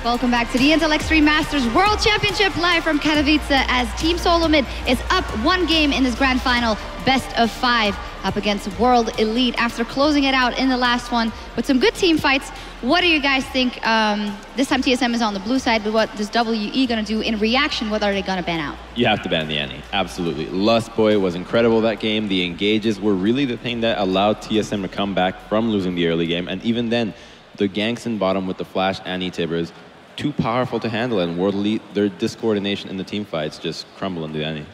Welcome back to the Intel Extreme Masters World Championship live from Katowice as Team SoloMid is up 1 game in this grand final, best of 5, up against World Elite after closing it out in the last one with some good team fights. What do you guys think? This time TSM is on the blue side, but what is WE going to do in reaction? What are they going to ban out? You have to ban the Annie, absolutely. Lustboy was incredible that game. The engages were really the thing that allowed TSM to come back from losing the early game, and even then, the ganks in bottom with the flash Annie Tibbers, too powerful to handle, and World Elite, their discoordination in the team fights just crumble into the Annie.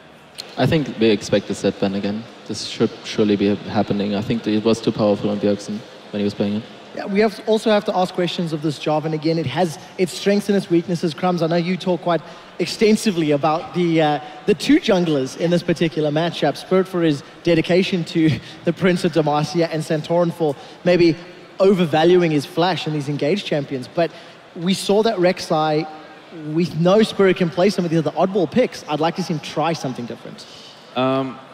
I think we expect a set ban again. This should surely be happening. I think it was too powerful on Bjergsen when he was playing it. Yeah, we also have to ask questions of this job, and again, it has its strengths and its weaknesses. Crumbs, I know you talk quite extensively about the two junglers in this particular matchup. Spirit for his dedication to the Prince of Demacia, and Santorin for maybe overvaluing his flash and these engaged champions. But we saw that Rek'Sai, with no Spirit can play some of the other oddball picks. I'd like to see him try something different.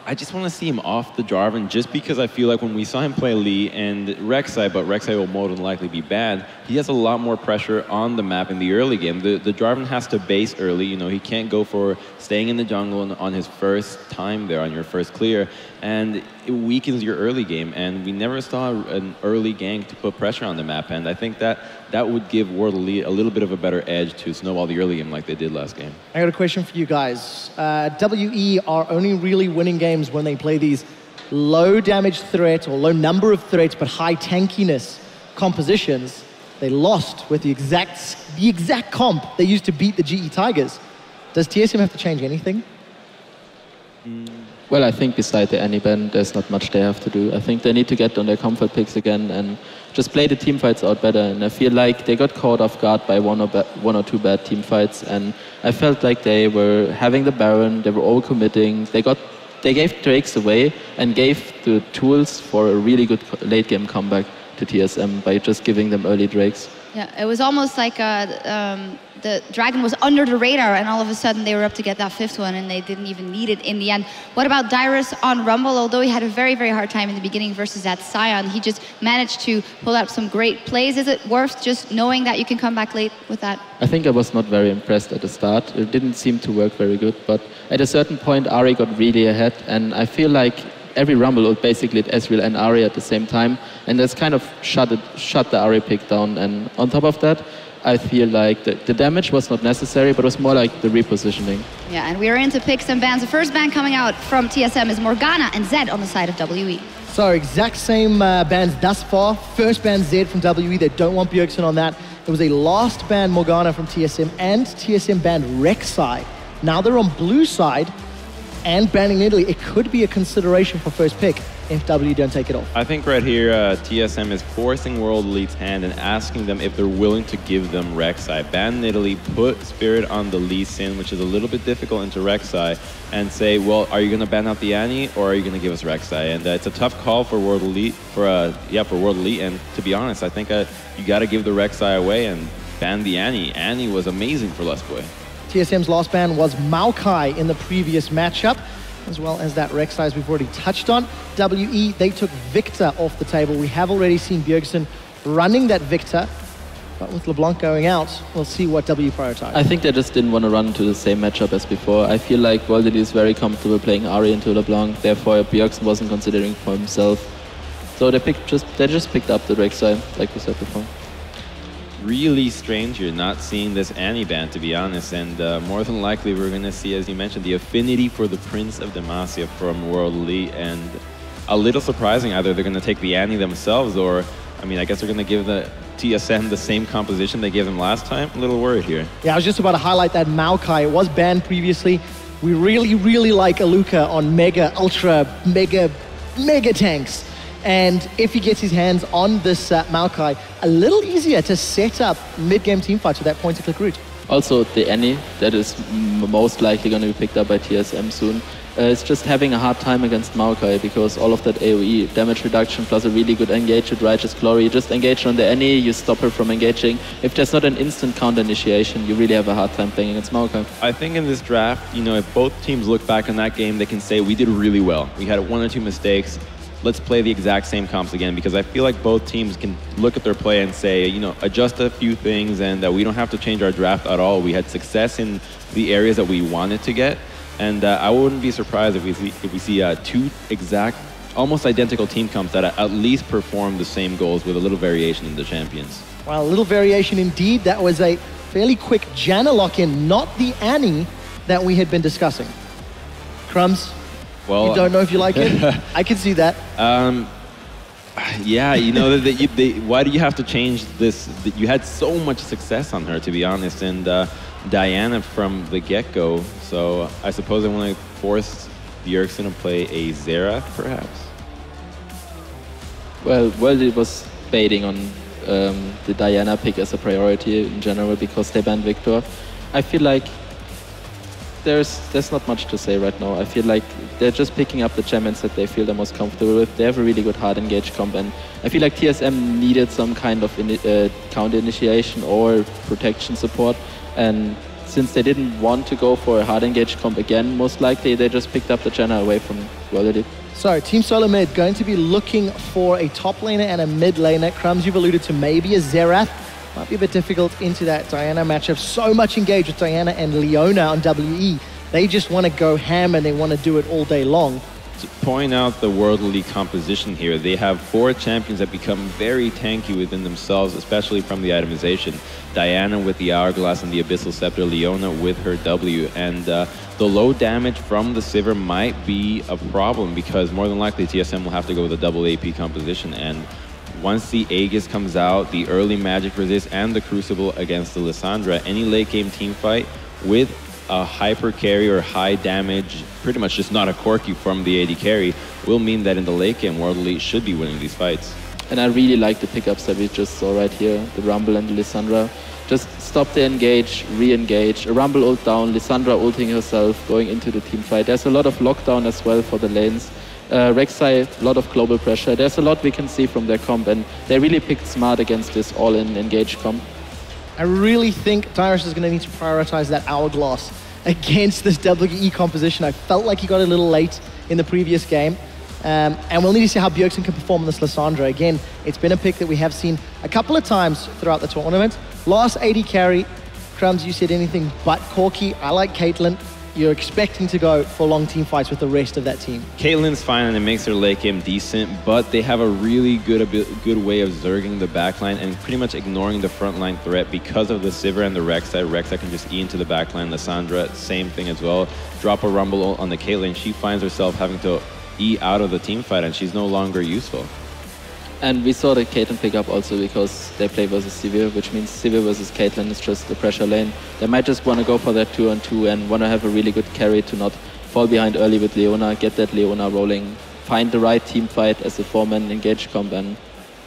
I just want to see him off the Jarvan, just because I feel like when we saw him play Lee and Rek'Sai, but Rek'Sai will more than likely be banned, he has a lot more pressure on the map in the early game. The Jarvan has to base early, you know, he can't go for staying in the jungle on his first time there, on your first clear, and it weakens your early game, and we never saw an early gank to put pressure on the map, and I think that would give World Elite a little bit of a better edge to snowball the early game like they did last game. I got a question for you guys. WE are only really winning games when they play these low damage threat or low number of threats but high tankiness compositions. They lost with the exact comp they used to beat the GE Tigers. Does TSM have to change anything? Well, I think beside the Annie ban, there's not much they have to do. I think they need to get on their comfort picks again and just play the team fights out better. And I feel like they got caught off guard by one or two bad team fights. And I felt like they were having the Baron, they were overcommitting. They gave Drakes away and gave the tools for a really good late game comeback to TSM by just giving them early Drakes. Yeah, it was almost like the Dragon was under the radar, and all of a sudden they were up to get that 5th one, and they didn't even need it in the end. What about Dyrus on Rumble? Although he had a very, very hard time in the beginning versus that Sion, he just managed to pull out some great plays. Is it worth just knowing that you can come back late with that? I think I was not very impressed at the start. It didn't seem to work very good, but at a certain point, Ari got really ahead, and I feel like every Rumble would basically hit Ezreal and Ari at the same time, and that's kind of shut the Ari pick down. And on top of that, I feel like the damage was not necessary, but it was more like the repositioning. Yeah, and we are into picks and bans. The first ban coming out from TSM is Morgana and Zed on the side of WE. So exact same bans thus far. First ban Zed from WE, they don't want Bjergsen on that. It was a last ban Morgana from TSM, and TSM banned Rek'Sai. Now they're on blue side and banning Italy. It could be a consideration for first pick if W don't take it off. I think right here, TSM is forcing World Elite's hand and asking them if they're willing to give them Rek'Sai. Ban Italy, put Spirit on the Lee Sin, which is a little bit difficult, into Rek'Sai, and say, well, are you going to ban out the Annie, or are you going to give us Rek'Sai? And it's a tough call for World Elite, for World Elite, and to be honest, I think you got to give the Rek'Sai away and ban the Annie. Annie was amazing for Lustboy. TSM's last ban was Maokai in the previous matchup, as well as that Rek'Sai as we've already touched on. WE, they took Victor off the table. We have already seen Bjergsen running that Victor, but with LeBlanc going out, we'll see what W prioritize. I think they just didn't want to run into the same matchup as before. I feel like World Elite is very comfortable playing Ari into LeBlanc, therefore Bjergsen wasn't considering for himself. So they just picked up the Rek'Sai, like we said before. Really strange you're not seeing this Annie ban, to be honest, and more than likely we're going to see, as you mentioned, the affinity for the Prince of Demacia from World Elite, and a little surprising, either they're going to take the Annie themselves, or, I mean, I guess they're going to give the TSM the same composition they gave them last time. A little worried here. Yeah, I was just about to highlight that Maokai. It was banned previously. We really, really like Aluka on mega, ultra, mega tanks. And if he gets his hands on this Maokai, a little easier to set up mid-game teamfights with that point-and-click route. Also, the Annie, that is most likely going to be picked up by TSM soon. It's just having a hard time against Maokai because all of that AoE damage reduction plus a really good engage with Righteous Glory. You just engage on the Annie, you stop her from engaging. If there's not an instant counter initiation, you really have a hard time playing against Maokai. I think in this draft, you know, if both teams look back on that game, they can say we did really well. We had 1 or 2 mistakes. let's play the exact same comps again, because I feel like both teams can look at their play and say, you know, adjust a few things, and we don't have to change our draft at all. We had success in the areas that we wanted to get, and I wouldn't be surprised if we see two exact, almost identical team comps that at least perform the same goals with a little variation in the champions. Well, a little variation indeed. That was a fairly quick Janna lock-in, not the Annie that we had been discussing. Crumbs, well, you don't know if you like it? I can see that. Yeah, you know, why do you have to change this? You had so much success on her, to be honest, and Diana from the get-go, so I suppose I want to force Bjergsen to play a Xerath, perhaps? Well, it was baiting on the Diana pick as a priority in general because they banned Victor. I feel like there's not much to say right now. I feel like they're just picking up the champions that they feel the most comfortable with. They have a really good hard engage comp, and I feel like TSM needed some kind of counter initiation or protection support, and since they didn't want to go for a hard engage comp again, most likely they just picked up the Janna away from World Elite. So, Team SoloMid going to be looking for a top laner and a mid laner. Crumbs, you've alluded to maybe a Xerath. Might be a bit difficult into that Diana matchup. So much engaged with Diana and Leona on WE. They just want to go ham and they want to do it all day long. To point out the World Elite composition here, they have 4 champions that become very tanky within themselves, especially from the itemization. Diana with the Hourglass and the Abyssal Scepter, Leona with her W, and the low damage from the Sivir might be a problem because more than likely TSM will have to go with a double AP composition, and once the Aegis comes out, the early magic resist, and the Crucible against the Lissandra, any late game team fight with a hyper carry or high damage, pretty much just not a Corki from the AD carry, will mean that in the late game, World Elite should be winning these fights. And I really like the pickups that we just saw right here, the Rumble and the Lissandra. Just stop the engage, re-engage, a Rumble ult down, Lissandra ulting herself, going into the team fight. There's a lot of lockdown as well for the lanes. Rek'Sai, a lot of global pressure. There's a lot we can see from their comp, and they really picked smart against this all-in engage comp. I really think Dyrus is going to need to prioritize that Hourglass against this WE composition. I felt like he got a little late in the previous game. And we'll need to see how Bjergsen can perform on this Lissandra. Again, it's been a pick that we have seen a couple of times throughout the tournament. Last AD carry, Crumbs, you said anything but Corki. I like Caitlyn. You're expecting to go for long team fights with the rest of that team. Caitlyn's fine and it makes their late game decent, but they have a really good way of zerging the backline and pretty much ignoring the frontline threat because of the Sivir and the Rek'Sai. Rek'Sai can just E into the backline. Lissandra, same thing as well. Drop a Rumble on the Caitlyn. She finds herself having to E out of the team fight and she's no longer useful. And we saw the Caitlyn pick up also because they play versus Sivir, which means Sivir versus Caitlyn is just the pressure lane. They might just want to go for that 2-on-2 and want to have a really good carry to not fall behind early with Leona, get that Leona rolling, find the right team fight as a 4-man engage comp, and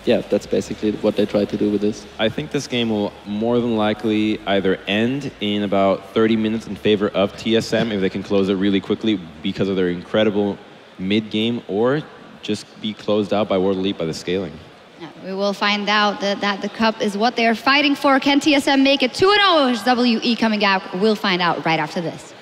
yeah, that's basically what they try to do with this. I think this game will more than likely either end in about 30 minutes in favor of TSM if they can close it really quickly because of their incredible mid-game, or just be closed out by World Elite by the scaling. Yeah, we will find out that the cup is what they're fighting for. Can TSM make it 2-0? WE coming out. We'll find out right after this.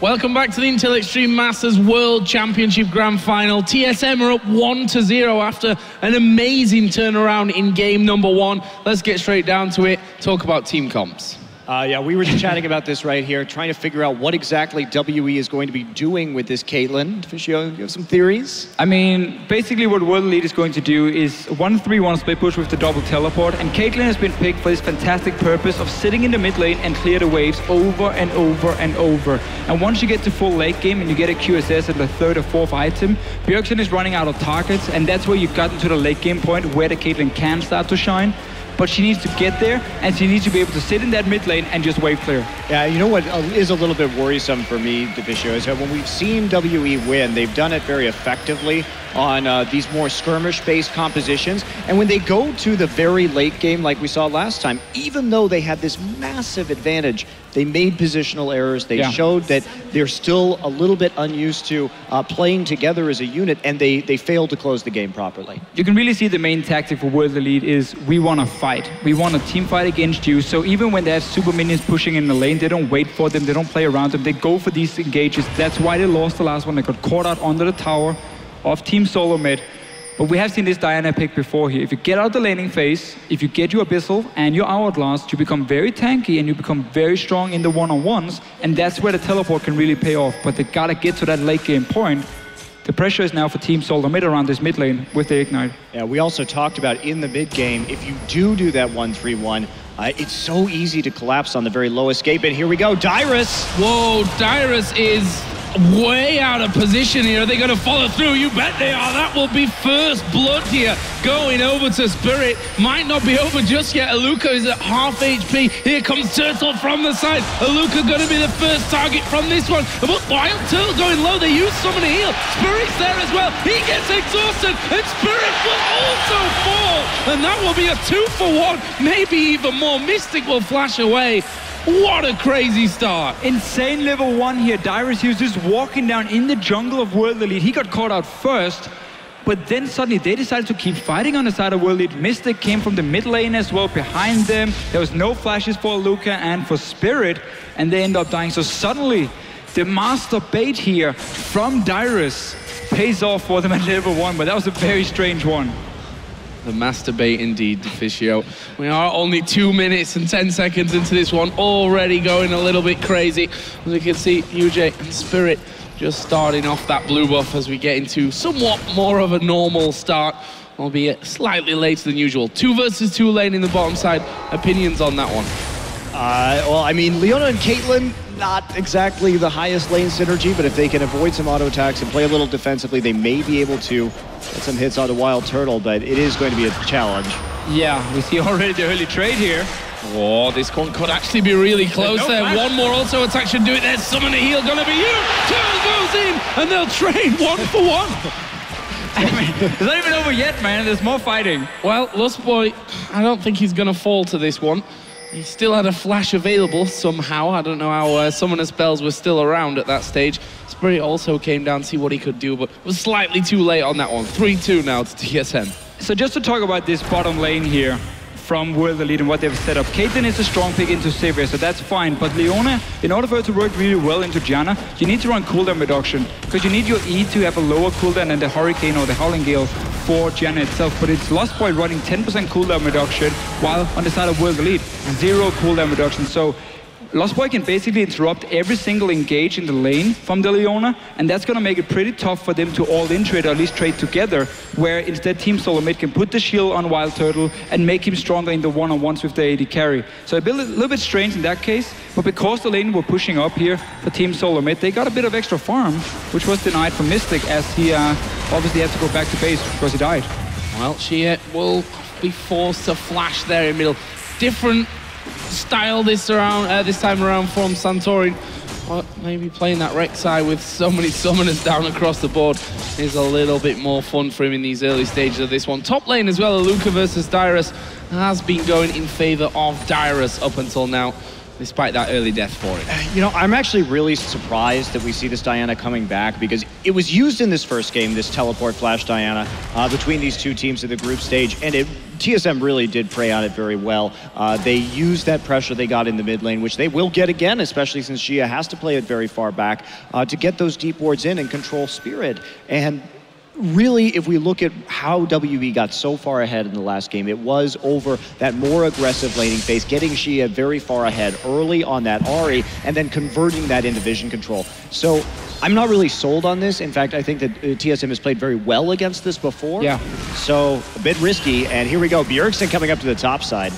Welcome back to the Intel Extreme Masters World Championship Grand Final. TSM are up 1-0 after an amazing turnaround in game number 1. Let's get straight down to it, talk about team comps. Yeah, we were just chatting about this right here, trying to figure out what exactly WE is going to be doing with this Caitlyn. Deficio, you have some theories? I mean, basically what World Elite is going to do is 1-3-1 split push with the double teleport, and Caitlyn has been picked for this fantastic purpose of sitting in the mid lane and clear the waves over and over and over. And once you get to full late game and you get a QSS at the 3rd or 4th item, Bjergsen is running out of targets, and that's where you've gotten to the late game point where the Caitlyn can start to shine. But she needs to get there, and she needs to be able to sit in that mid lane and just wave clear. Yeah, you know what is a little bit worrisome for me, Deficio, is that when we've seen WE win, they've done it very effectively on these more skirmish-based compositions. And when they go to the very late game, like we saw last time, even though they had this massive advantage, they made positional errors. They showed that they're still a little bit unused to playing together as a unit, and they failed to close the game properly. You can really see the main tactic for World Elite is we want to fight. We want a team fight against you. So even when they have super minions pushing in the lane, they don't wait for them, they don't play around them, they go for these engages. That's why they lost the last one. They got caught out under the tower of Team SoloMid. But we have seen this Diana pick before here. If you get out the laning phase, if you get your Abyssal and your Hourglass, you become very tanky and you become very strong in the one-on-ones, and that's where the teleport can really pay off. But they gotta get to that late game point. The pressure is now for Team SoloMid around this mid lane with the Ignite. Yeah, we also talked about in the mid game, if you do that 1-3-1, it's so easy to collapse on the very low escape. And here we go, Dyrus. Whoa, Dyrus is way out of position here. Are they going to follow through? You bet they are. That will be first blood here. Going over to Spirit. Might not be over just yet. Aluka is at half HP. Here comes Turtle from the side. Aluka going to be the first target from this one. But while Turtle going low, they use someone to heal. Spirit's there as well. He gets exhausted, and Spirit will also fall. And that will be a 2-for-1. Maybe even more. Mystic will flash away. What a crazy start. Insane level 1 here. Dyrus, he was just walking down in the jungle of World Elite. He got caught out first, but then suddenly they decided to keep fighting on the side of World Elite. Mystic came from the mid lane as well behind them. There was no flashes for Luca and for Spirit, and they end up dying. So suddenly, the master bait here from Dyrus pays off for them at level 1, but that was a very strange one. The masturbate indeed, Deficio. We are only 2 minutes and 10 seconds into this one, already going a little bit crazy. As we can see, UJ and Spirit just starting off that blue buff as we get into somewhat more of a normal start, albeit slightly later than usual. 2 versus 2 lane in the bottom side. Opinions on that one? Well, I mean, Leona and Caitlyn, not exactly the highest lane synergy, but if they can avoid some auto attacks and play a little defensively, they may be able to get some hits on the Wild Turtle, but it is going to be a challenge. Yeah, we see already the early trade here. Oh, this one could actually be really close there. One more auto attack should do it. There's someone to heal, gonna be you. Turtle goes in, and they'll trade 1-for-1. I mean, it's not even over yet, man. There's more fighting. Well, Lost Boy, I don't think he's gonna fall to this one. He still had a flash available somehow. I don't know how summoner spells were still around at that stage. Spirit also came down to see what he could do, but was slightly too late on that one. 3-2 now to TSM. So just to talk about this bottom lane here from World Elite and what they've set up. Caitlyn is a strong pick into Sivir, so that's fine. But Leona, in order for her to work really well into Janna, you need to run cooldown reduction, because you need your E to have a lower cooldown than the Hurricane or the Howling Gale for Janna itself. But it's Lost Boy running 10% cooldown reduction, while on the side of World Elite, 0 cooldown reduction. So Lost Boy can basically interrupt every single engage in the lane from the Leona, and that's going to make it pretty tough for them to all-in trade, or at least trade together, where instead Team SoloMid can put the shield on Wild Turtle and make him stronger in the one-on-ones with the AD carry. So a little bit strange in that case, but because the lane were pushing up here for Team SoloMid, they got a bit of extra farm, which was denied from Mystic, as he obviously had to go back to base because he died. Well, she will be forced to flash there in middle. Different style this time around from Santorin. Well, maybe playing that Rek'Sai with so many summoners down across the board is a little bit more fun for him in these early stages of this one. Top lane as well, Aluka versus Dyrus has been going in favor of Dyrus up until now. despite that early death for it. You know, I'm actually really surprised that we see this Diana coming back, because it was used in this first game, this teleport flash Diana, between these two teams in the group stage, and TSM really did prey on it very well. They used that pressure they got in the mid lane, which they will get again, especially since Xia has to play it very far back, to get those deep wards in and control Spirit. And really, if we look at how WE got so far ahead in the last game, it was over that more aggressive laning phase, getting Xia very far ahead early on that Ahri, and then converting that into vision control. So I'm not really sold on this. In fact, I think that TSM has played very well against this before. Yeah. So a bit risky, and here we go. Bjergsen coming up to the top side.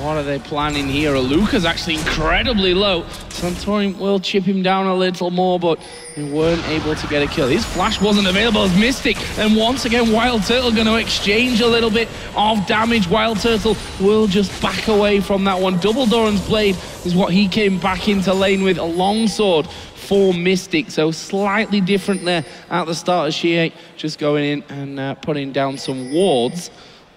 What are they planning here? Luca's actually incredibly low. Santorin will chip him down a little more, but they weren't able to get a kill. His flash wasn't available as Mystic, and once again Wild Turtle going to exchange a little bit of damage. Wild Turtle will just back away from that one. Double Doran's Blade is what he came back into lane with, a longsword for Mystic, so slightly different there at the start of Xia, just going in and putting down some wards.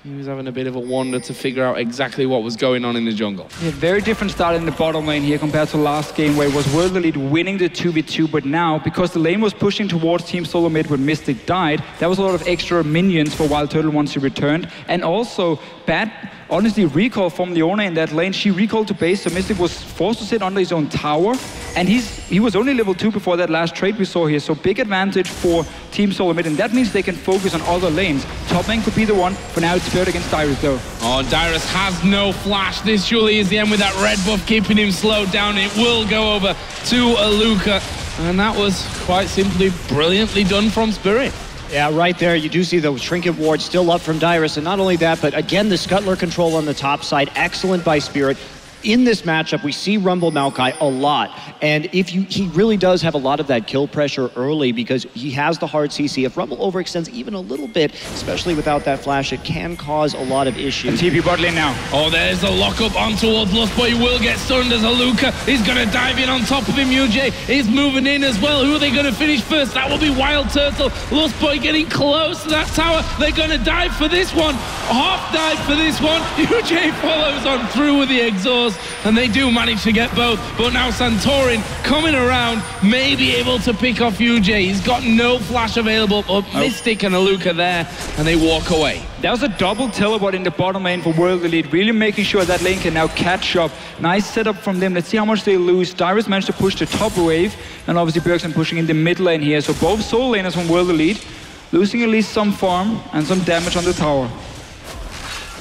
He was having a bit of a wander to figure out exactly what was going on in the jungle. Yeah, very different start in the bottom lane here compared to last game, where it was World Elite winning the 2v2, but now, because the lane was pushing towards Team SoloMid when Mystic died, there was a lot of extra minions for Wild Turtle once he returned, and also bad, honestly, recall from Leona in that lane. She recalled to base, so Mystic was forced to sit under his own tower, and he was only level 2 before that last trade we saw here, so big advantage for Team SoloMid, and that means they can focus on other lanes. Top lane could be the one. For now, it's Spirit against Dyrus, though. Oh, Dyrus has no flash. This surely is the end with that red buff keeping him slowed down. It will go over to Luca, and that was quite simply brilliantly done from Spirit. Yeah, right there, you do see the Trinket Ward still up from Dyrus, and not only that, but again, the Scuttler control on the top side, excellent by Spirit. In this matchup, we see Rumble Maokai a lot, and he really does have a lot of that kill pressure early because he has the hard CC. If Rumble overextends even a little bit, especially without that flash, it can cause a lot of issues. And TP bot lane now. Oh, there's a lockup on towards Lustboy. He will get stunned as Luca. He's going to dive in on top of him. UJ is moving in as well. Who are they going to finish first? That will be Wild Turtle. Lustboy getting close to that tower. They're going to dive for this one. Half dive for this one. UJ follows on through with the exhaust, and they do manage to get both. But now Santorin coming around, may be able to pick off UJ. He's got no flash available, but Mystic and Luca there, and they walk away. That was a double teleport in the bottom lane for World Elite, really making sure that lane can now catch up. Nice setup from them. Let's see how much they lose. Dyrus managed to push the top wave, and obviously Bjergsen pushing in the mid lane here. So both solo laners from World Elite losing at least some farm and some damage on the tower.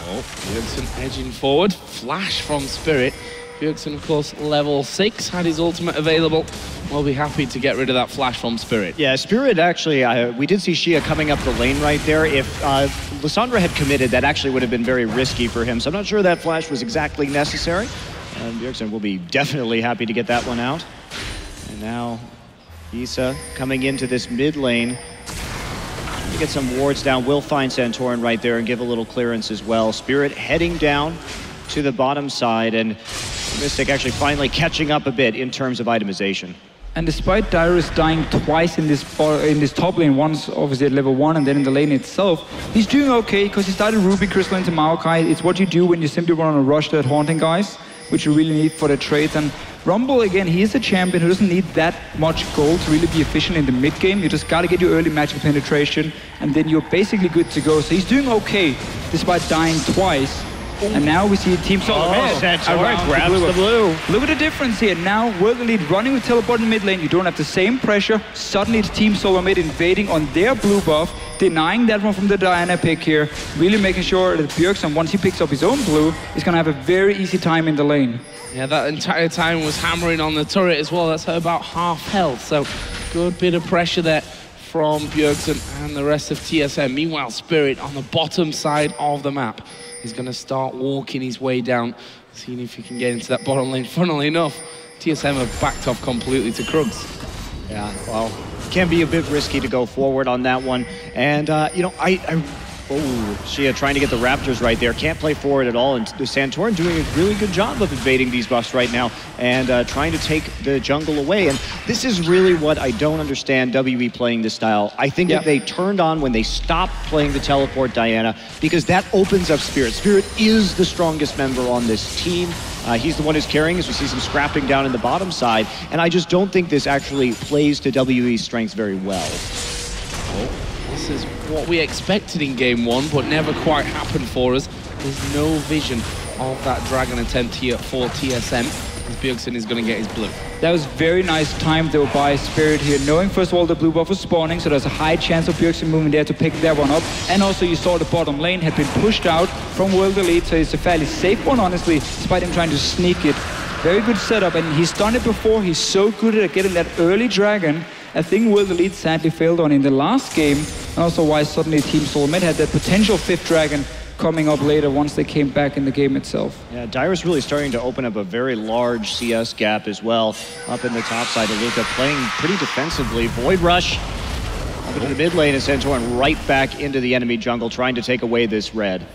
Oh, Bjergsen edging forward. Flash from Spirit. Bjergsen, of course, level 6, had his ultimate available. We'll be happy to get rid of that flash from Spirit. Yeah, Spirit actually, we did see Xia coming up the lane right there. If Lissandra had committed, that actually would have been very risky for him. So I'm not sure that flash was exactly necessary. And Bjergsen will be definitely happy to get that one out. And now Isa coming into this mid lane. To get some wards down, will find Santorin right there and give a little clearance as well. Spirit heading down to the bottom side, and Mystic actually finally catching up a bit in terms of itemization. And despite Dyrus dying twice in this top lane, once obviously at level 1 and then in the lane itself, he's doing okay because he started Ruby Crystal into Maokai. It's what you do when you simply run on a rush that haunting guys, which you really need for the trades. And Rumble, again, he is a champion who doesn't need that much gold to really be efficient in the mid game. You just gotta get your early magic penetration, and then you're basically good to go. So he's doing okay despite dying twice. And now we see Team SoloMid grabs the blue. Look at the difference here. Now World Elite running with teleport in mid lane. You don't have the same pressure. Suddenly it's Team SoloMid invading on their blue buff, denying that one from the Diana pick here, really making sure that Bjergsen, once he picks up his own blue, is going to have a very easy time in the lane. Yeah, that entire time was hammering on the turret as well. That's at about half health, so good bit of pressure there from Bjergsen and the rest of TSM. Meanwhile, Spirit on the bottom side of the map. He's going to start walking his way down, seeing if he can get into that bottom lane. Funnily enough, TSM have backed off completely to Krugs. Yeah, well, can be a bit risky to go forward on that one. And, you know, Xia trying to get the Raptors right there. Can't play forward at all. And Santorin doing a really good job of invading these buffs right now and trying to take the jungle away. And this is really what I don't understand WE playing this style. I think that they turned on when they stopped playing the teleport Diana, because that opens up Spirit. Spirit is the strongest member on this team. He's the one who's carrying as we see some scrapping down in the bottom side, and I just don't think this actually plays to WE's strengths very well. Oh, this is what we expected in game one, but never quite happened for us. There's no vision of that Dragon attempt here for TSM, as Bjergsen is going to get his blue. That was very nice time though by Spirit here, knowing first of all the blue buff was spawning, so there's a high chance of Bjergsen moving there to pick that one up. And also you saw the bottom lane had been pushed out from World Elite, so it's a fairly safe one honestly, despite him trying to sneak it. Very good setup, and he's done it before. He's so good at getting that early Dragon, a thing World Elite sadly failed on in the last game, and also why suddenly Team SoloMid had that potential 5th Dragon coming up later once they came back in the game itself. Yeah, Dyrus really starting to open up a very large CS gap as well. Up in the top side, Aluka playing pretty defensively. Void Rush up into the mid lane, and Santorin right back into the enemy jungle, trying to take away this red.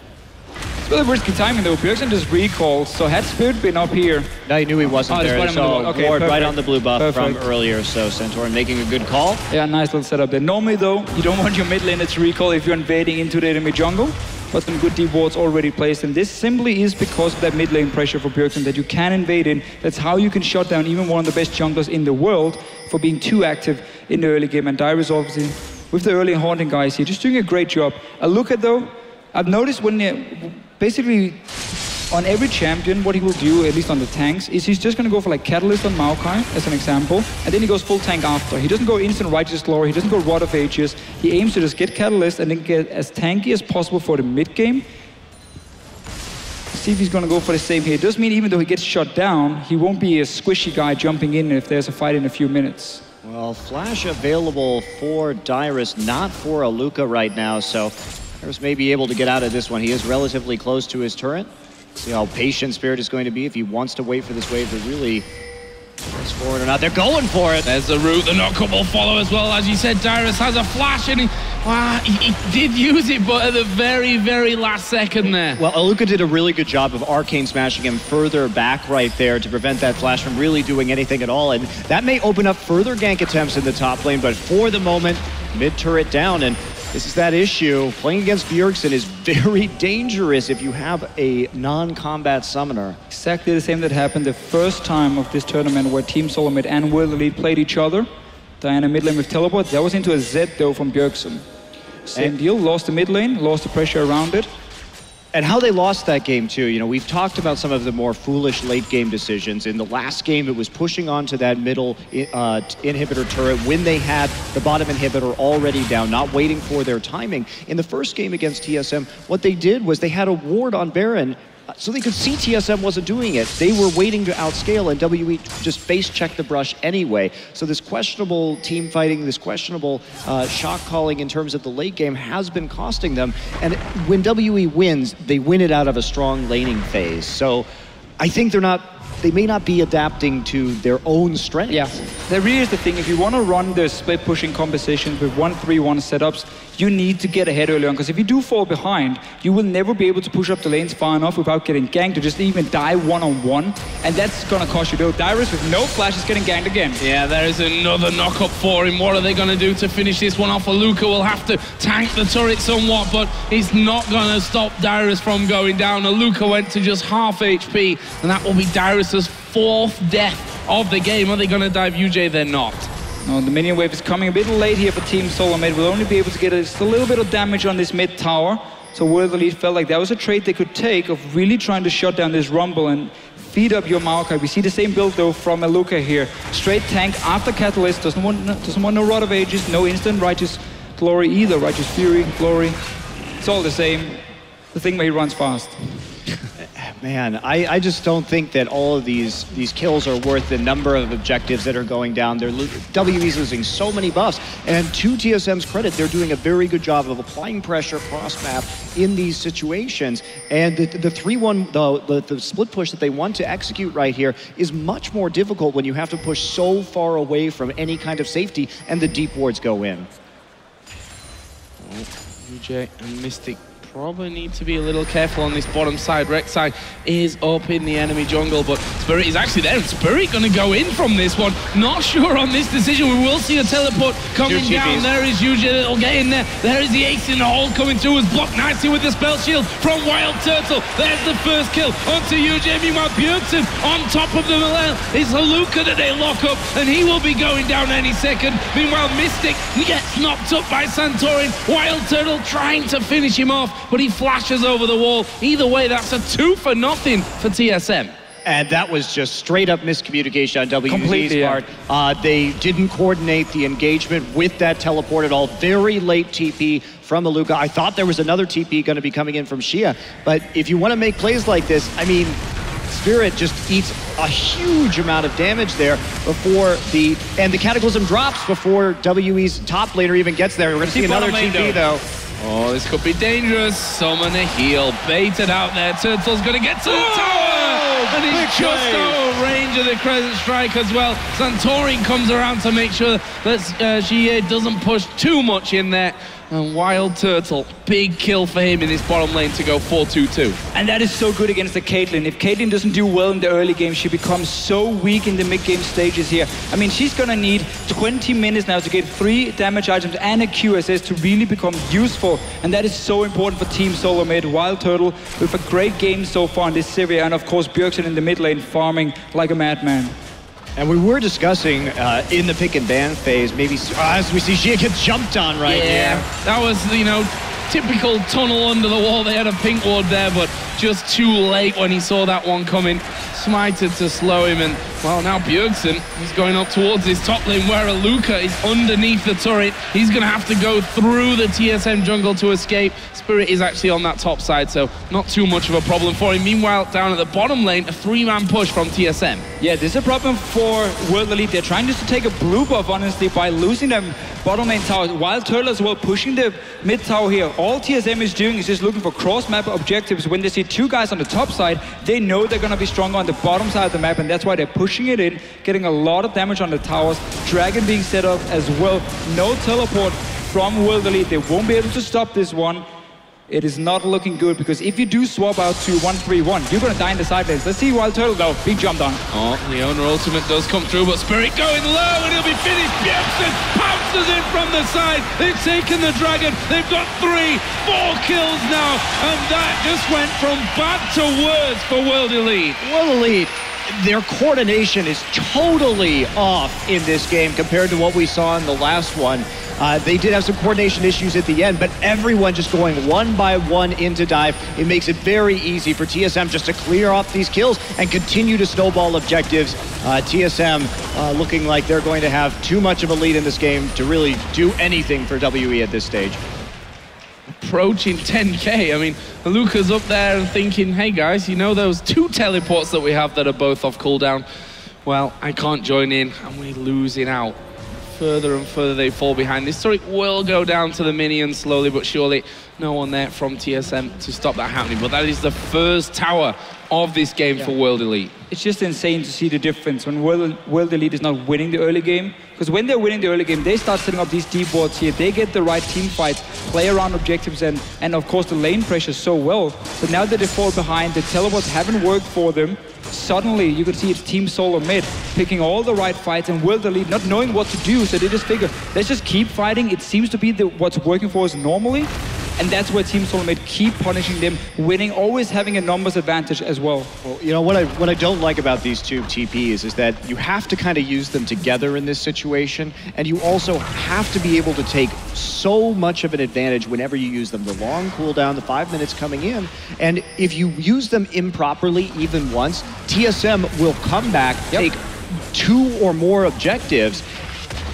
It's really risky timing though. Bjergsen just recalls, so had Spirit been up here... No, he knew he wasn't there. So okay, ward perfect. right on the blue buff Perfect. from earlier, so Santorin making a good call. Yeah, nice little setup there. Normally though, you don't want your mid laner to recall if you're invading into the enemy jungle, but some good deep wards already placed, and this simply is because of that mid lane pressure for Bjergsen that you can invade in. That's how you can shut down even one of the best junglers in the world for being too active in the early game. And Dyrus obviously, with the early haunting guys here, just doing a great job. Aluka though, I've noticed when basically on every champion, what he will do, at least on the tanks, is he's just going to go for like Catalyst on Maokai, as an example, and then he goes full tank after. He doesn't go instant Righteous Glory, he doesn't go Rod of Ages. He aims to just get Catalyst and then get as tanky as possible for the mid game. See if he's going to go for the same here. It does mean even though he gets shut down, he won't be a squishy guy jumping in if there's a fight in a few minutes. Well, Flash available for Dyrus, not for Aluka right now, so Dyrus may be able to get out of this one. He is relatively close to his turret. See how patient Spirit is going to be if he wants to wait for this wave to really press forward or not. They're going for it. There's the route. The knockup will follow as well. As you said, Dyrus has a flash, and he did use it, but at the very, very last second there. Well, Aluka did a really good job of arcane smashing him further back right there to prevent that flash from really doing anything at all. And that may open up further gank attempts in the top lane, but for the moment, mid-turret down, and this is that issue. Playing against Bjergsen is very dangerous if you have a non-combat summoner. Exactly the same that happened the first time of this tournament where Team SoloMid and World Elite played each other. Diana mid lane with teleport. That was into a Z though from Bjergsen. Same deal, lost the mid lane, lost the pressure around it. And how they lost that game too, you know, we've talked about some of the more foolish late game decisions. In the last game, it was pushing onto that middle inhibitor turret when they had the bottom inhibitor already down, not waiting for their timing. In the first game against TSM, what they did was they had a ward on Baron, so they could see TSM wasn't doing it. They were waiting to outscale, and WE just face-checked the brush anyway. So this questionable team fighting, this questionable shot calling in terms of the late game has been costing them. And when WE wins, they win it out of a strong laning phase. So I think they may not be adapting to their own strengths. Yeah, that really is the thing. If you want to run the split pushing compositions with 1-3-1 setups, you need to get ahead early on, because if you do fall behind, you will never be able to push up the lanes far enough without getting ganked to just even die one-on-one, and that's going to cost you though. Dyrus with no flash is getting ganked again. Yeah, there is another knockup for him. What are they going to do to finish this one off? Aluka will have to tank the turret somewhat, but he's not going to stop Dyrus from going down. Aluka went to just half HP, and that will be Dyrus's 4th death of the game. Are they going to dive UJ? They're not. No, the minion wave is coming a bit late here for Team SoloMid. We'll only be able to get just a little bit of damage on this mid tower. So World Elite felt like that was a trade they could take of really trying to shut down this rumble and feed up your Maokai. We see the same build though from Aluka here. Straight tank after Catalyst, doesn't want no Rod of Ages, no instant Righteous Glory either. Righteous Fury, Glory, it's all the same. The thing where he runs fast. Man, I just don't think that all of these kills are worth the number of objectives that are going down. WE's losing so many buffs, and to TSM's credit, they're doing a very good job of applying pressure cross-map in these situations. And the 3-1, the split push that they want to execute right here is much more difficult when you have to push so far away from any kind of safety and the deep wards go in. UJ and Mystic probably need to be a little careful on this bottom side. Rek'Sai is up in the enemy jungle, but Spirit is actually there. And Spirit going to go in from this one. Not sure on this decision. We will see a teleport coming down. There is Yuji. It'll get in there. There is the ace in the hole coming through. Is blocked nicely with the spell shield from Wild Turtle. There's the first kill onto Yuji. Meanwhile, Bjergsen on top of the Malel. It's Haluka that they lock up, and he will be going down any second. Meanwhile, Mystic gets knocked up by Santorin. Wild Turtle trying to finish him off, but he flashes over the wall. Either way, that's a 2-for-0 for TSM. And that was just straight up miscommunication on WZ's part. They didn't coordinate the engagement with that teleport at all. Very late TP from Haluka. I thought there was another TP going to be coming in from Xia, but if you want to make plays like this, I mean, Spirit just eats a huge amount of damage there before the Cataclysm drops before WE's top laner even gets there. We're going to see another TP though. Oh, this could be dangerous. Summon a heal. Baited out there. Turtle's going to get to the tower. And he's just out of range of the Crescent Strike as well. Santorin comes around to make sure that Xie doesn't push too much in there. And Wild Turtle, big kill for him in this bottom lane to go 4-2-2. And that is so good against the Caitlyn. If Caitlyn doesn't do well in the early game, she becomes so weak in the mid-game stages here. I mean, she's gonna need 20 minutes now to get 3 damage items and a QSS to really become useful. And that is so important for Team SoloMid. Wild Turtle with a great game so far in this series. And of course, Bjergsen in the mid lane farming like a madman. And we were discussing in the pick and ban phase, maybe as we see Xia gets jumped on right here. That was, you know, typical tunnel under the wall. They had a pink ward there, but just too late when he saw that one coming. Smited to slow him, and well, now Bjergsen is going up towards his top lane where Haluka is underneath the turret. He's going to have to go through the TSM jungle to escape. Spirit is actually on that top side, so not too much of a problem for him. Meanwhile, down at the bottom lane, a 3-man push from TSM. Yeah, this is a problem for World Elite. They're trying just to take a blue buff, honestly, by losing them bottom lane tower. Wild Turtle as well pushing the mid tower here. All TSM is doing is just looking for cross-map objectives. When they see 2 guys on the top side, they know they're going to be stronger on the bottom side of the map, and that's why they're pushing it in, getting a lot of damage on the towers. Dragon being set up as well. No teleport from World Elite. They won't be able to stop this one. It is not looking good, because if you do swap out to 1-3-1, you're going to die in the side lanes. Let's see Wild Turtle though, being jumped on. Oh, the owner ultimate does come through, but Spirit going low, and he'll be finished. Bjergsen pounces in from the side. They've taken the Dragon. They've got 3-4 kills now, and that just went from bad to worse for World Elite. World Elite, their coordination is totally off in this game compared to what we saw in the last one. They did have some coordination issues at the end, but everyone just going one by one into dive. It makes it very easy for TSM just to clear off these kills and continue to snowball objectives. TSM looking like they're going to have too much of a lead in this game to really do anything for WE at this stage. Approaching 10k. I mean, Haluka's up there and thinking, hey guys, you know those 2 teleports that we have that are both off cooldown? Well, I can't join in, and we're losing out. Further and further they fall behind. This turret will go down to the minions slowly but surely. No one there from TSM to stop that happening, but that is the first tower of this game for World Elite. It's just insane to see the difference when World Elite is not winning the early game. Because when they're winning the early game, they start setting up these deep wards here. They get the right team fights, play around objectives, and of course the lane pressure so well. But now that they fall behind, the teleports haven't worked for them. Suddenly, you could see it's Team SoloMid picking all the right fights, and World Elite not knowing what to do, so they just figure, let's just keep fighting. It seems to be what's working for us normally. And that's where Team SoloMid keep punishing them, winning, always having a numbers advantage as well. Well, you know, what I don't like about these 2 TPs is that you have to kind of use them together in this situation, and you also have to be able to take so much of an advantage whenever you use them. The long cooldown, the 5 minutes coming in, and if you use them improperly even once, TSM will come back, take 2 or more objectives,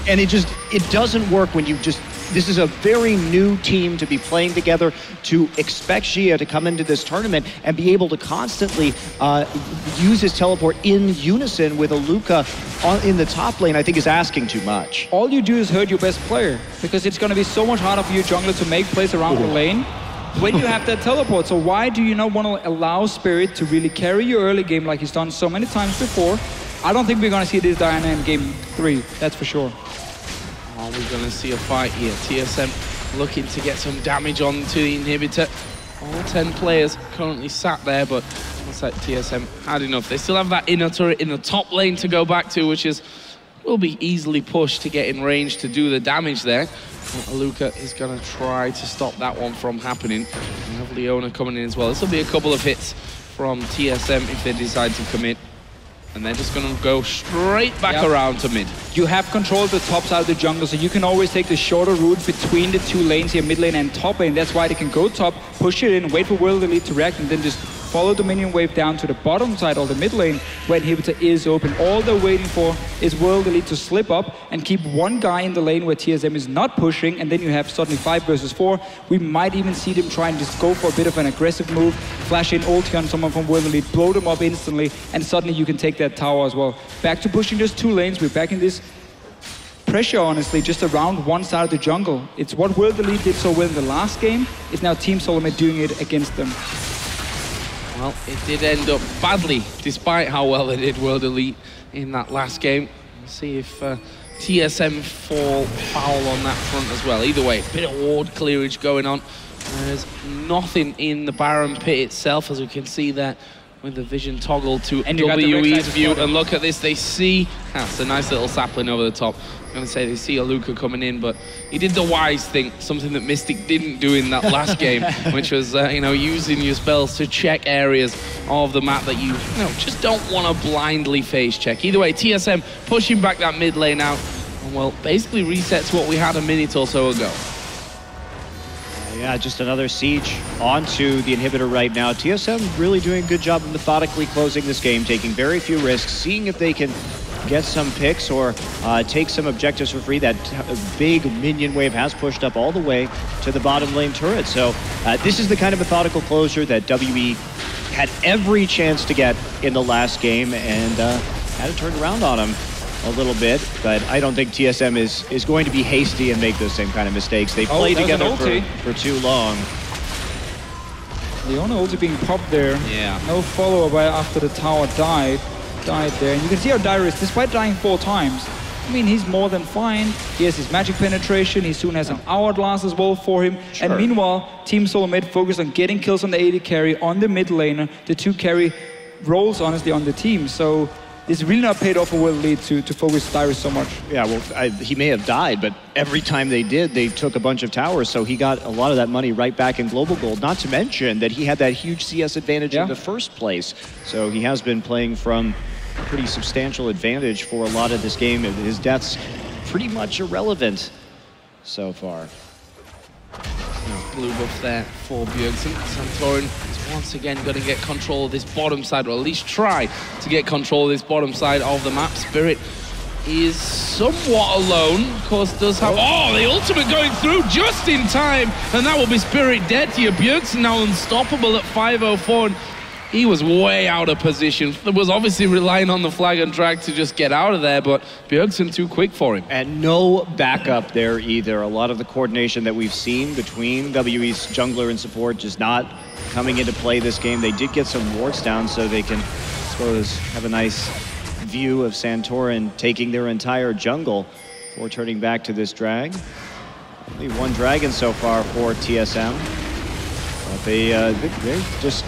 and it doesn't work when you just... This is a very new team to be playing together, to expect Xia to come into this tournament and be able to constantly use his teleport in unison with Haluka in the top lane, I think is asking too much. All you do is hurt your best player, because it's going to be so much harder for your jungler to make plays around the lane when you have that teleport. So why do you not want to allow Spirit to really carry your early game like he's done so many times before? I don't think we're going to see this Diana in game 3, that's for sure. Oh, we're going to see a fight here. TSM looking to get some damage onto the inhibitor. All 10 players currently sat there, but looks like TSM had enough. They still have that inner turret in the top lane to go back to, which will be easily pushed to get in range to do the damage there. Aluka is going to try to stop that one from happening. We have Leona coming in as well. This will be a couple of hits from TSM if they decide to commit. And they're just going to go straight back around to mid. You have control of the top side of the jungle, so you can always take the shorter route between the two lanes here, mid lane and top lane. That's why they can go top, push it in, wait for World Elite to react, and then just follow the minion wave down to the bottom side of the mid lane where inhibitor is open. All they're waiting for is World Elite to slip up and keep one guy in the lane where TSM is not pushing, and then you have suddenly 5 versus 4. We might even see them try and just go for a bit of an aggressive move, flash in ulti on someone from World Elite, blow them up instantly, and suddenly you can take that tower as well. Back to pushing just 2 lanes. We're back in this pressure, honestly, just around one side of the jungle. It's what World Elite did so well in the last game. It's now Team SoloMid doing it against them. Well, it did end up badly, despite how well they did World Elite in that last game. We'll see if TSM fall foul on that front as well. Either way, a bit of ward clearage going on. There's nothing in the Baron pit itself, as we can see there with the vision toggle to WE's view. And look at this, they see, that's a nice little sapling over the top. I'm going to say they see Aluka coming in, but he did the wise thing, something that Mystic didn't do in that last game, which was, you know, using your spells to check areas of the map that you just don't want to blindly face check. Either way, TSM pushing back that mid lane out, and well, basically resets what we had a minute or so ago. Yeah, just another siege onto the inhibitor right now. TSM really doing a good job of methodically closing this game, taking very few risks, seeing if they can get some picks or take some objectives for free. That big minion wave has pushed up all the way to the bottom lane turret. So this is the kind of methodical closure that WE had every chance to get in the last game, and had to turn around on them a little bit. But I don't think TSM is going to be hasty and make those same kind of mistakes. They played together for too long. Leona ulti being popped there. Yeah. No follow-up after the tower died there. And you can see how Dyrus, despite dying 4 times, I mean, he's more than fine. He has his magic penetration. He soon has an hourglass as well for him. Sure. And meanwhile, Team SoloMid focused on getting kills on the AD carry, on the mid laner, the 2 carry roles, honestly, on the team. So it's really not paid off for World Elite to focus Dyrus so much. Yeah, well, he may have died, but every time they did, they took a bunch of towers, so he got a lot of that money right back in Global Gold, not to mention that he had that huge CS advantage in the first place. So he has been playing from a pretty substantial advantage for a lot of this game. His death's pretty much irrelevant so far. Blue buff there for Bjergsen. Santorin is once again going to get control of this bottom side, or at least try to get control of this bottom side of the map. Spirit is somewhat alone. Of course, does have... Oh, the ultimate going through just in time, and that will be Spirit dead here. Bjergsen now unstoppable at 504. And he was way out of position. It was obviously relying on the flag and drag to just get out of there, but Bjergsen too quick for him. And no backup there either. A lot of the coordination that we've seen between WE's jungler and support just not coming into play this game. They did get some wards down, so they can, I suppose, have a nice view of Santorin taking their entire jungle before turning back to this drag. Only 1 dragon so far for TSM. But they're just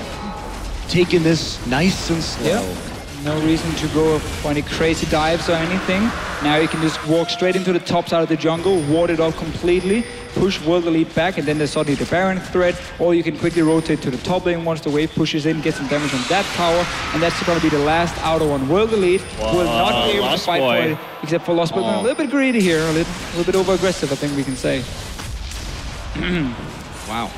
taking this nice and slow. Yeah. No reason to go for any crazy dives or anything. Now you can just walk straight into the top side of the jungle, ward it off completely, push World Elite back, and then there's suddenly the Baron threat, or you can quickly rotate to the top lane once the wave pushes in, get some damage on that tower, and that's going to be the last outer one. World Elite will not be able to fight for it, except for Lost Boy. A little bit greedy here, a little bit over-aggressive, I think we can say. Wow.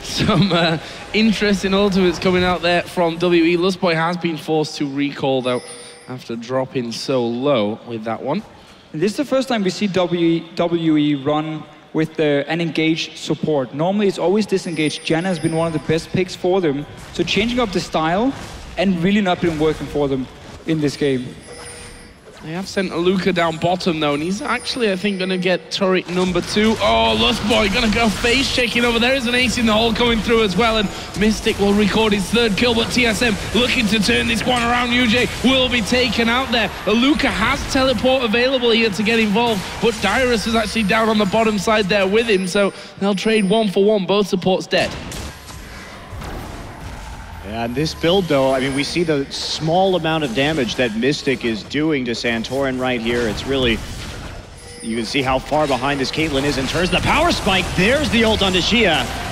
Some interesting ultimates coming out there from WE. Lustboy has been forced to recall, though, after dropping so low with that one. And this is the first time we see WE run with an engaged support. Normally it's always disengaged. Janna has been one of the best picks for them. So changing up the style and really not been working for them in this game. They have sent Aluka down bottom, though, and he's actually, I think, going to get turret number 2. Oh, Lustboy going to go face checking over. There is an ace in the hole coming through as well, and Mystic will record his 3rd kill, but TSM looking to turn this one around. UJ will be taken out there. Aluka has teleport available here to get involved, but Dyrus is actually down on the bottom side there with him, so they'll trade 1 for 1. Both supports dead. And this build, though, I mean, we see the small amount of damage that Mystic is doing to Santorin right here. It's really, you can see how far behind this Caitlyn is in terms of the power spike. There's the ult on Xia.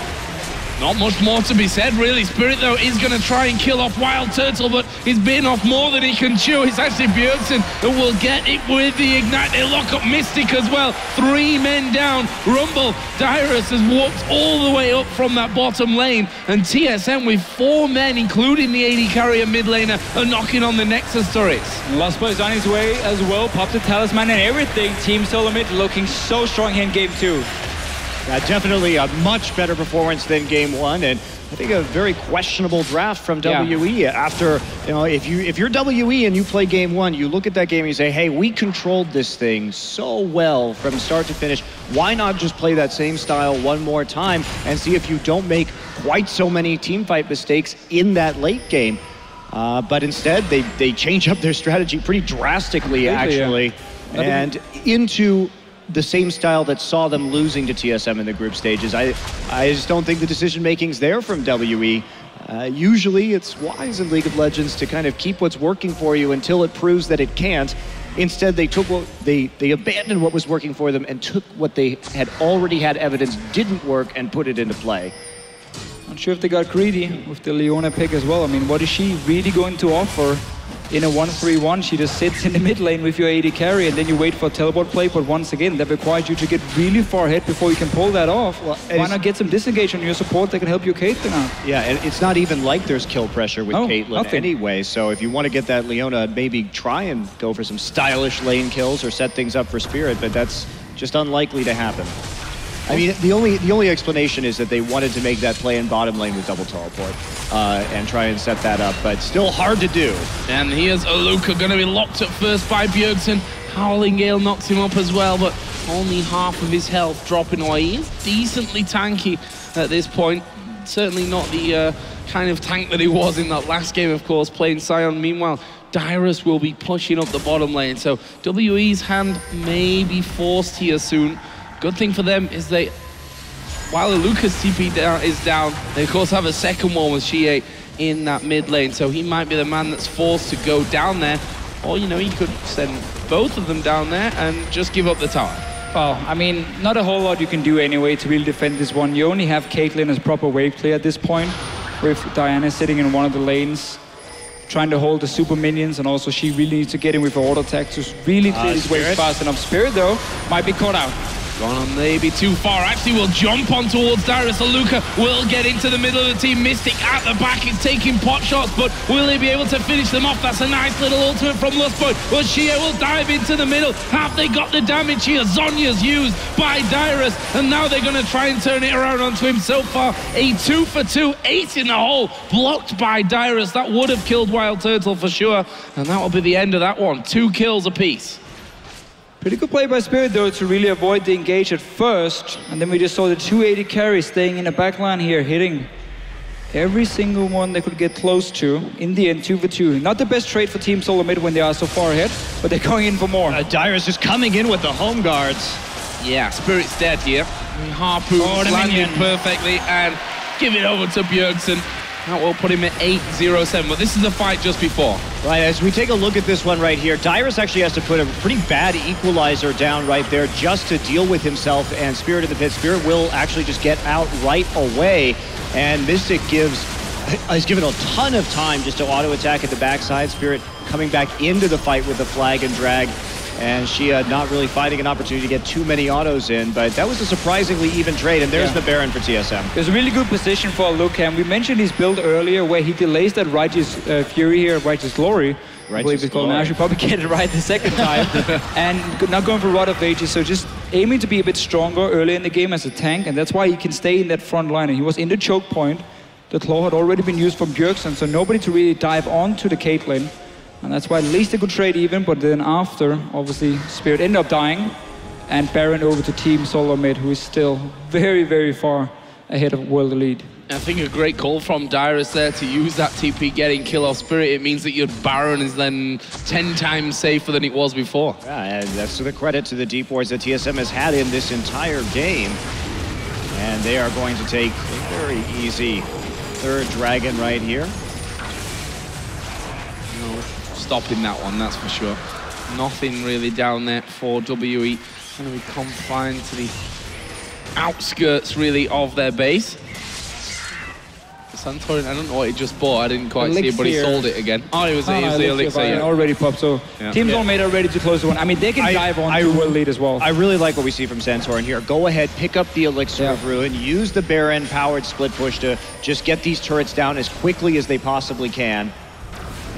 Not much more to be said, really. Spirit, though, is going to try and kill off Wild Turtle, but he's bitten off more than he can chew. It's actually Bjergsen who will get it with the Ignite. They lock up Mystic as well. 3 men down. Rumble, Dyrus has walked all the way up from that bottom lane, and TSM with 4 men, including the AD carrier mid laner, are knocking on the Nexus turrets. Lostboy is on his way as well. Popped the talisman and everything. Team SoloMid looking so strong here in game 2. Definitely a much better performance than game 1, and I think a very questionable draft from WE. After, you know, if you're WE and you play game 1, you look at that game and you say, hey, we controlled this thing so well from start to finish. Why not just play that same style one more time and see if you don't make quite so many teamfight mistakes in that late game? But instead, they change up their strategy pretty drastically, actually, and into the same style that saw them losing to TSM in the group stages. I just don't think the decision-making's there from WE. Usually it's wise in League of Legends to kind of keep what's working for you until it proves that it can't. Instead, they took what they abandoned what was working for them and took what they had already had evidence didn't work and put it into play. Not sure if they got greedy with the Leona pick as well. I mean, what is she really going to offer? In a 1-3-1, she just sits in the mid lane with your AD carry, and then you wait for a teleport play, but once again, that requires you to get really far ahead before you can pull that off. Well, why not get some disengage on your support that can help your Caitlyn out? Yeah, and it's not even like there's kill pressure with Caitlyn anyway, so if you want to get that Leona, maybe try and go for some stylish lane kills or set things up for Spirit, but that's just unlikely to happen. I mean, the only explanation is that they wanted to make that play in bottom lane with double teleport and try and set that up, but still hard to do. And here's Aluka going to be locked up first by Bjergsen. Howling Gale knocks him up as well, but only half of his health dropping away. He is decently tanky at this point. Certainly not the kind of tank that he was in that last game, of course, playing Sion. Meanwhile, Dyrus will be pushing up the bottom lane, so WE's hand may be forced here soon. Good thing for them is while Aluka's TP is down, they of course have a second one with Xie in that mid lane, so he might be the man that's forced to go down there, or you know, he could send both of them down there and just give up the tower. Well, I mean, not a whole lot you can do anyway to really defend this one. You only have Caitlyn as proper wave player at this point, with Diana sitting in one of the lanes, trying to hold the super minions, and also she really needs to get in with her auto attack to really clear this wave fast enough. Spirit, though, might be caught out. Gone on maybe too far. Actually, will jump on towards Dyrus. Aluka will get into the middle of the team. Mystic at the back is taking pot shots, but will he be able to finish them off? That's a nice little ultimate from Lustboy. But Xia will dive into the middle. Have they got the damage here? Zonya's used by Dyrus, and now they're going to try and turn it around onto him. So far, a 2 for 2, 8 in the hole, blocked by Dyrus. That would have killed Wild Turtle for sure, and that will be the end of that one. 2 kills apiece. Pretty good play by Spirit, though, to really avoid the engage at first. And then we just saw the 280 carry staying in the backline here, hitting every single one they could get close to. In the end, 2 for 2. Not the best trade for Team SoloMid when they are so far ahead, but they're going in for more. Dyrus is coming in with the home guards. Yeah, Spirit's dead here. Harpoon landed perfectly and give it over to Bjergsen. That will put him at 8-0-7, but this is the fight just before. Right, as we take a look at this one right here, Dyrus actually has to put a pretty bad equalizer down right there just to deal with himself and Spirit in the pit. Spirit will actually just get out right away, and Mystic is given a ton of time just to auto-attack at the backside. Spirit coming back into the fight with the flag and drag, and Xia not really finding an opportunity to get too many autos in, but that was a surprisingly even trade, and there's the Baron for TSM. There's a really good position for Luke, and we mentioned his build earlier where he delays that Righteous Fury here, Righteous Glory. I believe it's called now. I should probably get it right the second time. And not going for Rod of Ages, so just aiming to be a bit stronger early in the game as a tank, and that's why he can stay in that front line. And he was in the choke point. The claw had already been used from Bjergsen, so nobody to really dive onto the Caitlyn. And that's why at least they could trade even, but then after, obviously, Spirit ended up dying, and Baron over to Team SoloMid, who is still very, very far ahead of World Elite. I think a great call from Dyrus there to use that TP getting kill off Spirit. It means that your Baron is then 10 times safer than it was before. Yeah, and that's the credit to the deep wards that TSM has had in this entire game. And they are going to take a very easy third dragon right here. stopping that one, that's for sure. Nothing really down there for WE. Going to be confined to the outskirts, really, of their base. Santorin, I don't know what he just bought. I didn't quite see it, but he sold it again. Oh, it was the elixir, yeah. Already popped, so Team SoloMid are ready to close the one. I mean, they can dive on to world lead as well. I really like what we see from Santorin here. Go ahead, pick up the elixir of ruin, use the Baron-powered split push to just get these turrets down as quickly as they possibly can.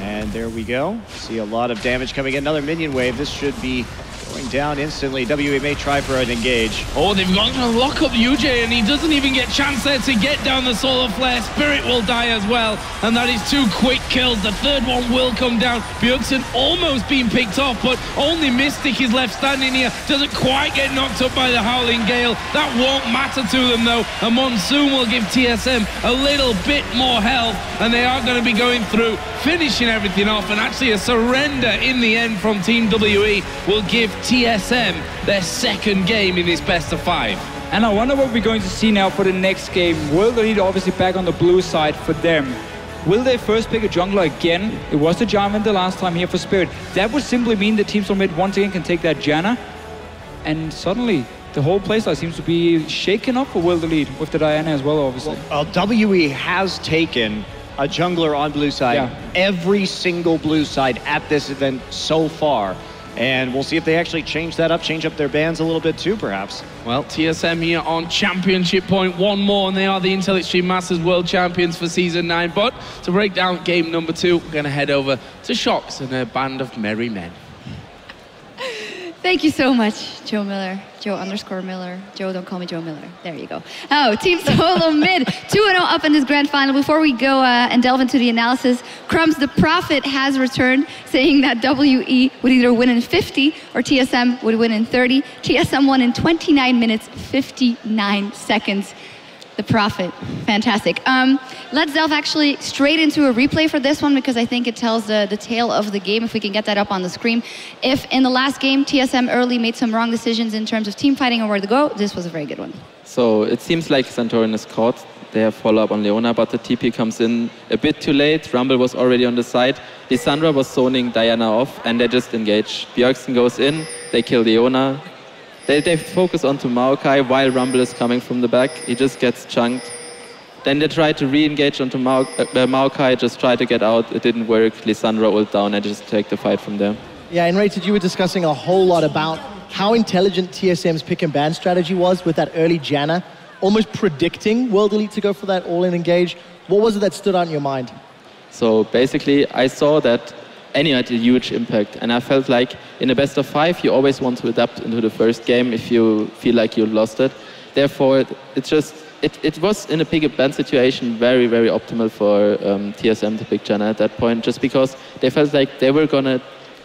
And there we go. See a lot of damage coming in. Another minion wave. This should be going down instantly. WE may try for an engage. Oh, they've gone to lock up UJ, and he doesn't even get chance there to get down the solar flare. Spirit will die as well, and that is 2 quick kills. The third one will come down. Bjergsen almost being picked off, but only Mystic is left standing here. Doesn't quite get knocked up by the Howling Gale. That won't matter to them, though. A Monsoon will give TSM a little bit more health, and they are going to be going through, finishing everything off, and actually a surrender in the end from Team WE will give TSM their second game in this best of 5. And I wonder what we're going to see now for the next game. World Elite obviously back on the blue side for them. Will they first pick a jungler again? It was the Jarvan the last time here for Spirit. That would simply mean that Team SoloMid once again can take that Janna. And suddenly, the whole playstyle seems to be shaken up for World Elite with the Diana as well, obviously. Well, WE has taken a jungler on blue side, every single blue side at this event so far. And we'll see if they actually change that up, change up their bans a little bit too, perhaps. Well, TSM here on championship point, 1 more, and they are the Intel Extreme Masters World Champions for Season 9. But to break down game number 2, we're going to head over to Shox and a band of merry men. Thank you so much, Joe Miller. Joe_Miller. Joe, don't call me Joe Miller. There you go. Oh, Team SoloMid 2-0 up in this grand final. Before we go and delve into the analysis, Crumbs the Prophet has returned, saying that WE would either win in 50 or TSM would win in 30. TSM won in 29 minutes, 59 seconds. The Prophet, fantastic. Let's delve actually straight into a replay for this one because I think it tells the tale of the game, if we can get that up on the screen. If in the last game, TSM early made some wrong decisions in terms of team fighting and where to go, this was a very good one. So it seems like Santorin is caught. They have follow-up on Leona, but the TP comes in a bit too late. Rumble was already on the side. Lissandra was zoning Diana off, and they just engage. Bjergsen goes in, they kill Leona. They focus onto Maokai while Rumble is coming from the back. He just gets chunked. Then they try to re-engage onto Maokai, just try to get out. It didn't work. Lissandra ult down and just take the fight from there. Yeah, and Rated, you were discussing a whole lot about how intelligent TSM's pick and ban strategy was with that early Janna, almost predicting World Elite to go for that all-in engage. What was it that stood out in your mind? So basically, I saw that Annie had a huge impact, and I felt like in a best of 5, you always want to adapt into the first game if you feel like you lost it. Therefore, it was in a pick and ban situation very, very optimal for TSM to pick Janna at that point, just because they felt like they were gonna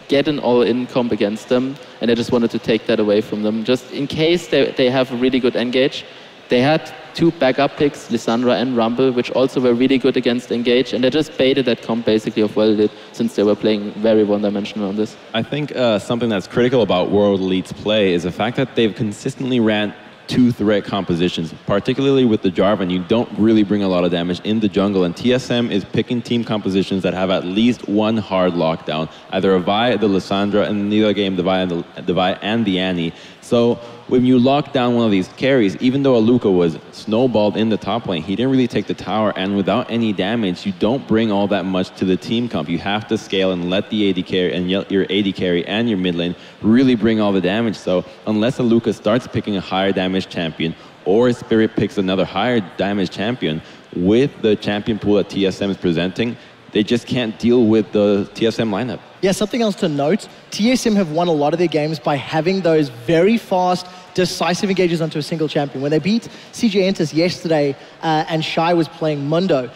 get an all-in comp against them, and they just wanted to take that away from them, just in case they have a really good engage. They had 2 backup picks, Lissandra and Rumble, which also were really good against engage, and they just baited that comp basically of World Elite since they were playing very one-dimensional on this. I think something that's critical about World Elite's play is the fact that they've consistently ran 2 threat compositions, particularly with the Jarvan. You don't really bring a lot of damage in the jungle, and TSM is picking team compositions that have at least 1 hard lockdown, either a Vi, the Lissandra, and in the other game, the Vi and the Annie. So when you lock down one of these carries, even though Aluka was snowballed in the top lane, he didn't really take the tower, and without any damage, you don't bring all that much to the team comp. You have to scale and let the AD carry and your AD carry and your mid lane really bring all the damage. So unless Aluka starts picking a higher damage champion, or Spirit picks another higher damage champion, with the champion pool that TSM is presenting, they just can't deal with the TSM lineup. Yeah, something else to note, TSM have won a lot of their games by having those very fast, decisive engages onto a single champion. When they beat CJ Entus yesterday and Shai was playing Mundo,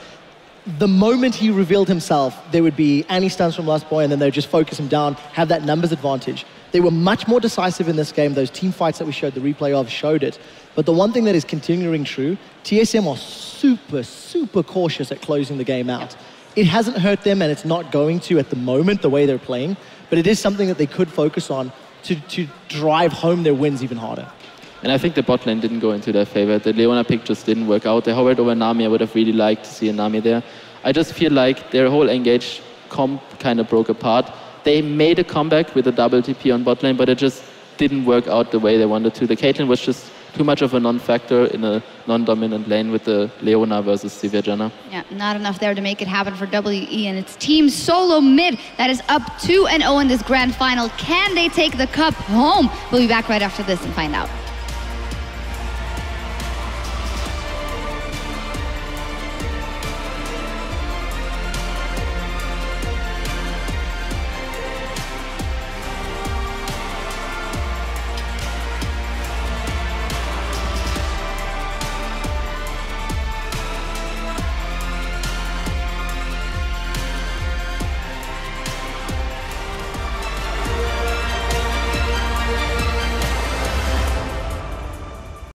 the moment he revealed himself, there would be Annie stuns from Last Boy, and then they would just focus him down, have that numbers advantage. They were much more decisive in this game. Those team fights that we showed, the replay of, showed it. But the one thing that is continuing true, TSM are super, super cautious at closing the game out. It hasn't hurt them, and it's not going to at the moment, the way they're playing, but it is something that they could focus on to drive home their wins even harder. And I think the bot lane didn't go into their favor. The Leona pick just didn't work out. They hovered over Nami. I would have really liked to see a Nami there. I just feel like their whole engage comp kind of broke apart. They made a comeback with a double TP on bot lane, but it just didn't work out the way they wanted to. The Caitlyn was just too much of a non-factor in a non-dominant lane with the Leona versus Sivir Janna. Yeah, not enough there to make it happen for WE, and it's Team SoloMid that is up 2-0 in this grand final. Can they take the cup home? We'll be back right after this and find out.